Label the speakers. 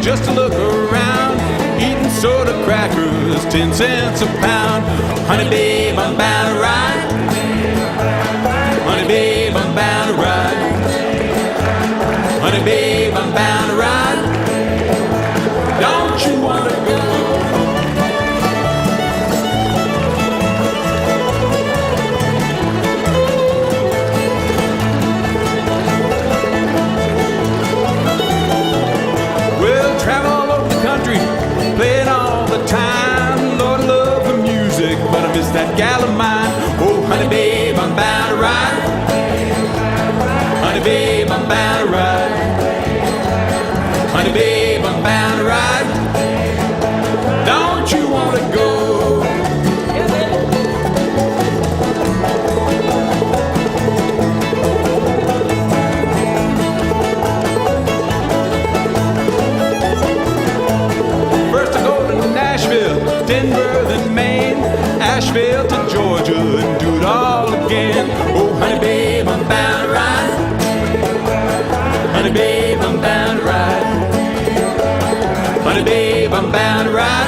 Speaker 1: just to look around, eating soda crackers, 10 cents a pound. Honey babe, I'm bound to ride. Honey babe, I'm bound to ride. Honey babe, I'm bound to ride. Don't you wanna go? We'll travel all over the country, play it all the time. Lord, I love the music, but I miss that gal of mine. Oh, honey babe, I'm bound to ride. Honey babe, I'm bound to ride. Honey babe, I'm bound to ride. Don't you wanna go? First I go to Nashville, Denver, then Maine, Asheville to Georgia, and do it all again. Oh, honey babe, I'm bound to ride. Honey babe, I'm bound to ride. Honey babe, I'm bound to ride.